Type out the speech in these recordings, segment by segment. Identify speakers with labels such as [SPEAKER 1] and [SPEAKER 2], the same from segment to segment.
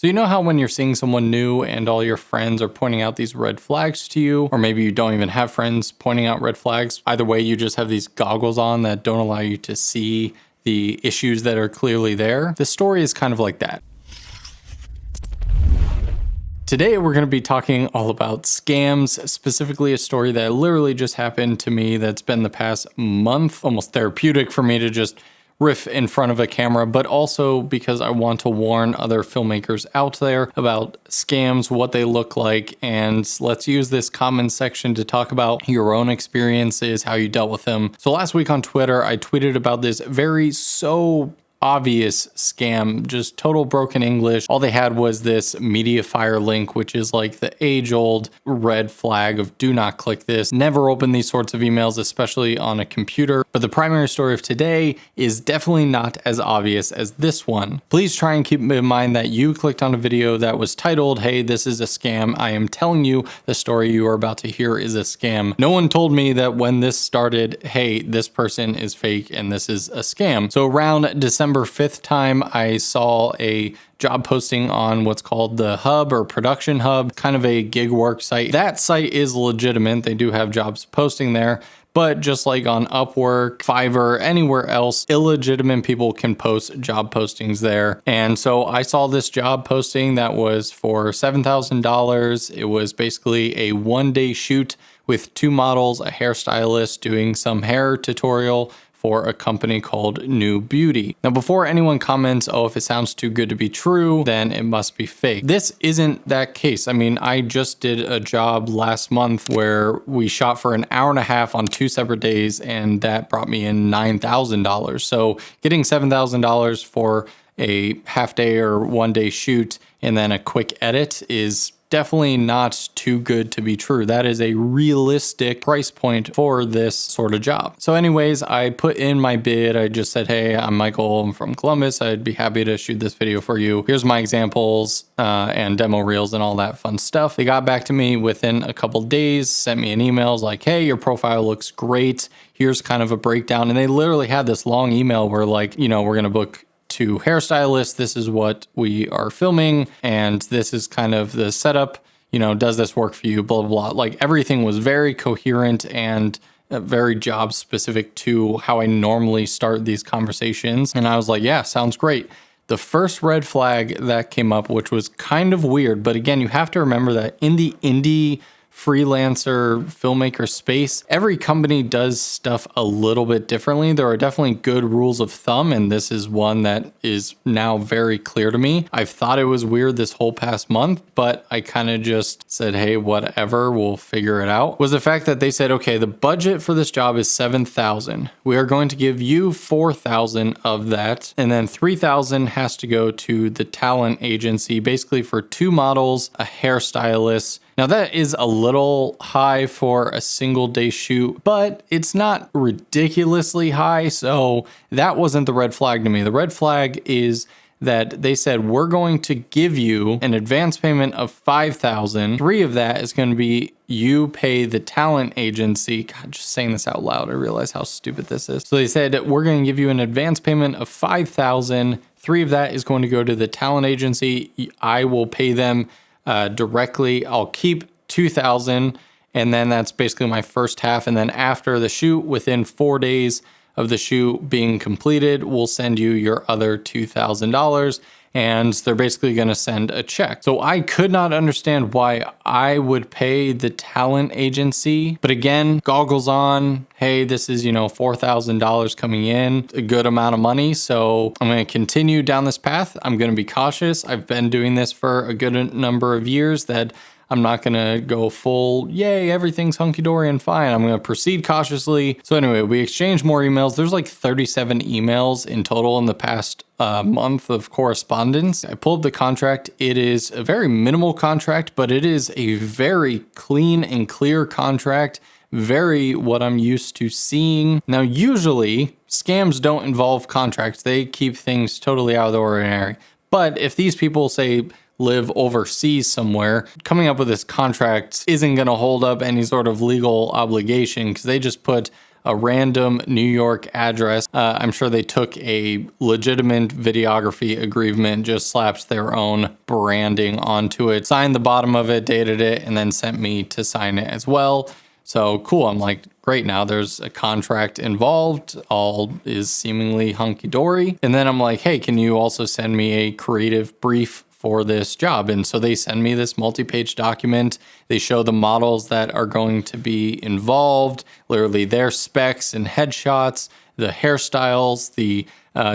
[SPEAKER 1] So you know how when you're seeing someone new and all your friends are pointing out these red flags to you, or maybe you don't even have friends pointing out red flags. Either way, you just have these goggles on that don't allow you to see the issues that are clearly there. This story is kind of like that. Today, we're going to be talking all about scams, specifically a story that literally just happened to me that's been the past month, almost therapeutic for me to just riff in front of a camera, but also because I want to warn other filmmakers out there about scams, what they look like, and let's use this comment section to talk about your own experiences, how you dealt with them. So last week on Twitter, I tweeted about this so obvious scam, just total broken English. All they had was this Mediafire link, which is like the age-old red flag of do not click this. Never open these sorts of emails, especially on a computer. But the primary story of today is definitely not as obvious as this one. Please try and keep in mind that you clicked on a video that was titled, "Hey, this is a scam. I am telling you the story you are about to hear is a scam." No one told me that when this started, hey, this person is fake and this is a scam. So around December 5th time, I saw a job posting on what's called the Hub or Production Hub, kind of a gig work site. That site is legitimate. They do have jobs posting there. But just like on Upwork, Fiverr, anywhere else, illegitimate people can post job postings there. And so I saw this job posting that was for $7,000. It was basically a one-day shoot with 2 models, a hairstylist doing some hair tutorial for a company called 𝗦𝗧𝗨𝗙𝗙. Now, before anyone comments, oh, if it sounds too good to be true, then it must be fake. This isn't that case. I mean, I just did a job last month where we shot for an hour and a half on 2 separate days, and that brought me in $9,000. So getting $7,000 for a half day or one day shoot and then a quick edit is definitely not too good to be true. That is a realistic price point for this sort of job. So anyways, I put in my bid. I just said, hey, I'm Michael, I'm from Columbus. I'd be happy to shoot this video for you. Here's my examples and demo reels and all that fun stuff. They got back to me within a couple days, sent me an email like, hey, your profile looks great. Here's kind of a breakdown. And they literally had this long email where like, you know, we're going to book 2 hairstylists, this is what we are filming, and this is kind of the setup, you know, does this work for you, blah, blah, blah. Like everything was very coherent and very job specific to how I normally start these conversations. And I was like, yeah, sounds great. The first red flag that came up, which was kind of weird, but again, you have to remember that in the indie freelancer filmmaker space, every company does stuff a little bit differently. There are definitely good rules of thumb, and this is one that is now very clear to me. I've thought it was weird this whole past month, but I kind of just said, hey, whatever, we'll figure it out. Was the fact that they said, okay, the budget for this job is $7,000. We are going to give you $4,000 of that, and then $3,000 has to go to the talent agency, basically for 2 models, a hairstylist. Now that is a little high for a single day shoot, but it's not ridiculously high. So that wasn't the red flag to me. The red flag is that they said, we're going to give you an advance payment of $5,000. 3 of that is going to be you pay the talent agency. God, just saying this out loud, I realize how stupid this is. So they said, we're going to give you an advance payment of $5,000. 3 of that is going to go to the talent agency. I will pay them directly. I'll keep $2,000, and then that's basically my first half. And then after the shoot, within 4 days of the shoot being completed, we'll send you your other $2,000, and they're basically going to send a check. So I could not understand why I would pay the talent agency. But again, goggles on. Hey, this is, you know, $4,000 coming in, a good amount of money. So I'm going to continue down this path. I'm going to be cautious. I've been doing this for a good number of years that I'm not going to go full, yay, everything's hunky-dory and fine. I'm going to proceed cautiously. So anyway, we exchanged more emails. There's like 37 emails in total in the past month of correspondence. I pulled up the contract. It is a very minimal contract, but it is a very clean and clear contract. Very what I'm used to seeing. Now, usually scams don't involve contracts. They keep things totally out of the ordinary. But if these people say live overseas somewhere, coming up with this contract isn't going to hold up any sort of legal obligation because they just put a random New York address. I'm sure they took a legitimate videography agreement, just slapped their own branding onto it, signed the bottom of it, dated it, and then sent me to sign it as well. So cool. I'm like, great. Now there's a contract involved. All is seemingly hunky dory. And then I'm like, hey, can you also send me a creative brief for this job? And so they send me this multi-page document. They show the models that are going to be involved, literally their specs and headshots, the hairstyles, the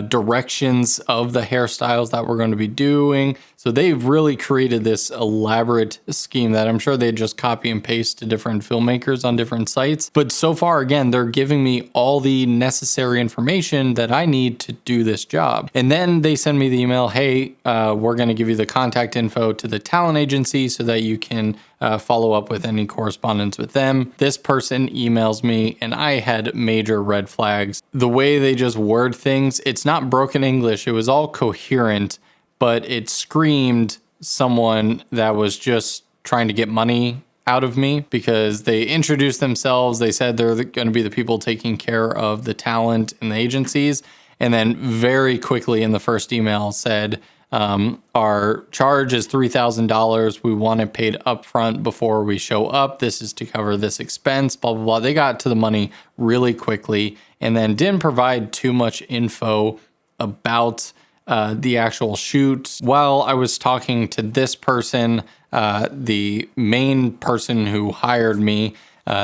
[SPEAKER 1] directions of the hairstyles that we're going to be doing. So they've really created this elaborate scheme that I'm sure they just copy and paste to different filmmakers on different sites. But so far, again, they're giving me all the necessary information that I need to do this job. And then they send me the email, hey, we're going to give you the contact info to the talent agency so that you can follow up with any correspondence with them. This person emails me and I had major red flags. The way they just word things, it's not broken English. It was all coherent, but it screamed someone that was just trying to get money out of me because they introduced themselves. They said they're going to be the people taking care of the talent in the agencies. And then very quickly in the first email said, our charge is $3,000. We want it paid upfront before we show up. This is to cover this expense, blah, blah, blah. They got to the money really quickly and then didn't provide too much info about the actual shoot. While I was talking to this person, the main person who hired me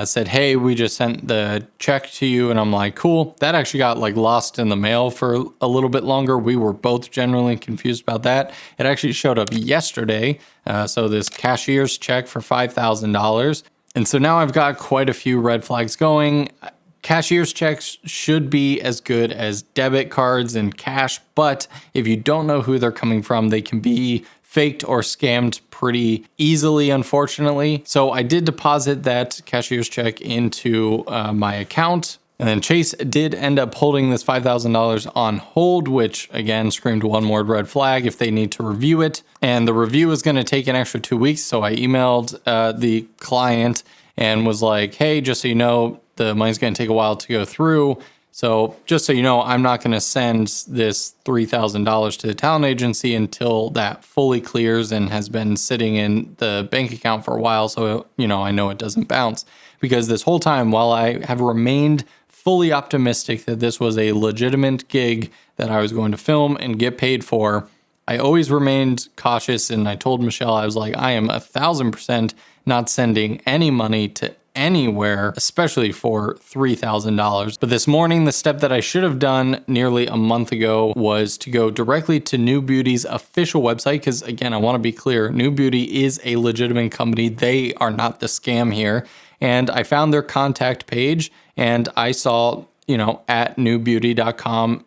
[SPEAKER 1] said, hey, we just sent the check to you. And I'm like, cool. That actually got like lost in the mail for a little bit longer. We were both generally confused about that. It actually showed up yesterday. So this cashier's check for $5,000. And so now I've got quite a few red flags going. Cashier's checks should be as good as debit cards and cash, but if you don't know who they're coming from, they can be faked or scammed pretty easily, unfortunately. So I did deposit that cashier's check into my account. And then Chase did end up holding this $5,000 on hold, which again screamed one more red flag if they need to review it. And the review is going to take an extra 2 weeks. So I emailed the client and was like, hey, just so you know, the money's going to take a while to go through. So just so you know, I'm not going to send this $3,000 to the talent agency until that fully clears and has been sitting in the bank account for a while. So, you know, I know it doesn't bounce. Because this whole time, while I have remained fully optimistic that this was a legitimate gig that I was going to film and get paid for, I always remained cautious. And I told Michelle, I was like, I am 1,000% not sending any money to anywhere, especially for $3,000. But this morning, the step that I should have done nearly a month ago was to go directly to New Beauty's official website. Because again, I want to be clear, New Beauty is a legitimate company. They are not the scam here. And I found their contact page and I saw, you know, at newbeauty.com,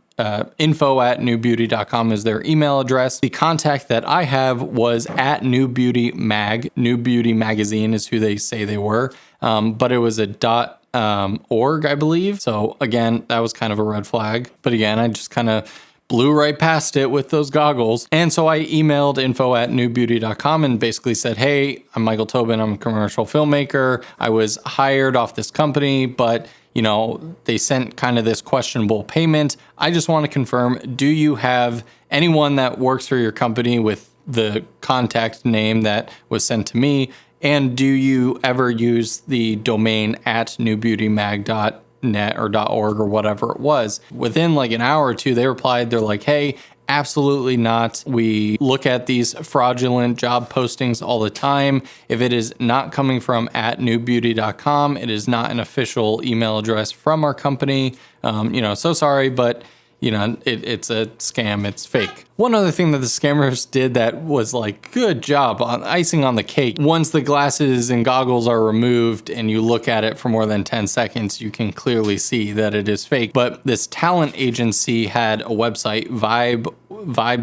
[SPEAKER 1] info@newbeauty.com is their email address. The contact that I have was at New Beauty Mag. New Beauty Magazine is who they say they were. But it was a .org, I believe. So again, that was kind of a red flag. But again, I just kind of blew right past it with those goggles. And so I emailed info@newbeauty.com and basically said, hey, I'm Michael Tobin. I'm a commercial filmmaker. I was hired off this company, but you know, they sent kind of this questionable payment. I just want to confirm, do you have anyone that works for your company with the contact name that was sent to me? And do you ever use the domain at newbeautymag.net or .org or whatever it was? Within like an hour or two, they replied, they're like, hey, absolutely not. We look at these fraudulent job postings all the time. If it is not coming from at newbeauty.com, it is not an official email address from our company. You know, so sorry, but you know, it's a scam. It's fake. One other thing that the scammers did that was like, good job, on icing on the cake. Once the glasses and goggles are removed and you look at it for more than 10 seconds, you can clearly see that it is fake. But this talent agency had a website, Vibes1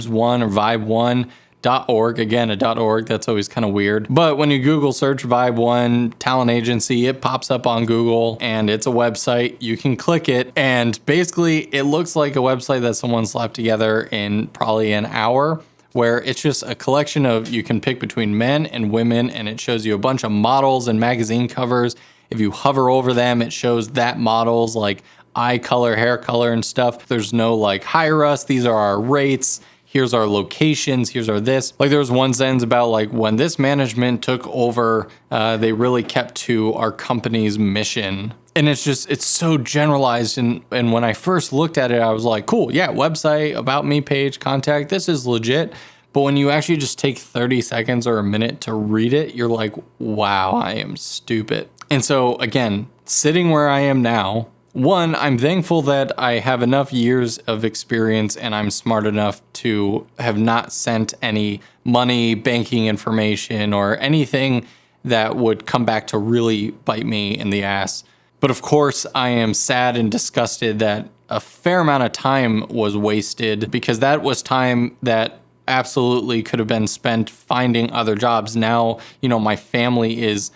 [SPEAKER 1] or Vibe1.org. Again, a .org, that's always kind of weird. But when you Google search Vibe1 talent agency, it pops up on Google and it's a website. You can click it and basically it looks like a website that someone slapped together in probably an hour, where it's just a collection of, you can pick between men and women and it shows you a bunch of models and magazine covers. If you hover over them, it shows that model's like eye color, hair color and stuff. There's no like, hire us, these are our rates, here's our locations, here's our this. Like there was one sentence about like when this management took over, they really kept to our company's mission. And it's so generalized. And when I first looked at it, I was like, cool, yeah, website, about me page, contact, this is legit. But when you actually just take 30 seconds or a minute to read it, you're like, wow, I am stupid. And so again, sitting where I am now, one, I'm thankful that I have enough years of experience and I'm smart enough to have not sent any money, banking information, or anything that would come back to really bite me in the ass. But of course, I am sad and disgusted that a fair amount of time was wasted, because that was time that absolutely could have been spent finding other jobs. Now, my family is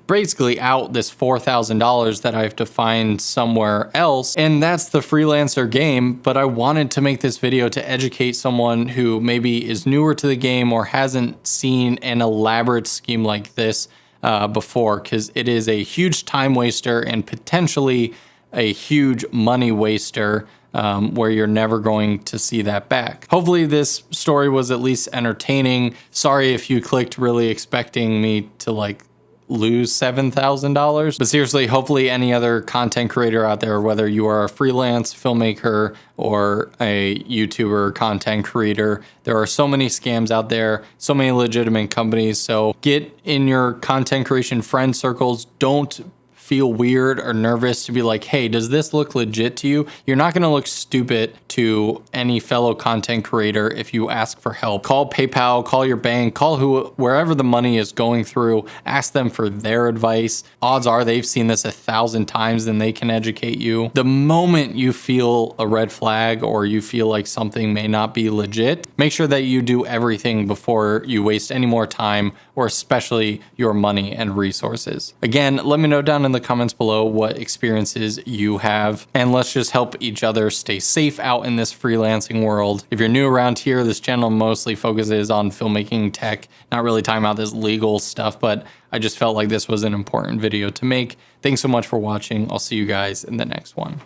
[SPEAKER 1] basically out this $4,000 that I have to find somewhere else. And that's the freelancer game. But I wanted to make this video to educate someone who maybe is newer to the game or hasn't seen an elaborate scheme like this before, because it is a huge time waster and potentially a huge money waster, where you're never going to see that back. Hopefully this story was at least entertaining. Sorry if you clicked really expecting me to like lose $7,000. But seriously, hopefully any other content creator out there, whether you are a freelance filmmaker or a YouTuber content creator, there are so many scams out there, so many legitimate companies. So get in your content creation friend circles. Don't feel weird or nervous to be like, hey, does this look legit to you? You're not going to look stupid to any fellow content creator if you ask for help. Call PayPal, call your bank, call wherever the money is going through, ask them for their advice. Odds are they've seen this 1,000 times and they can educate you. The moment you feel a red flag or you feel like something may not be legit, make sure that you do everything before you waste any more time, or especially your money and resources. Again, let me know down in the comments below what experiences you have, and let's just help each other stay safe out in this freelancing world. If you're new around here, this channel mostly focuses on filmmaking tech, not really talking about this legal stuff, but I just felt like this was an important video to make. Thanks so much for watching. I'll see you guys in the next one.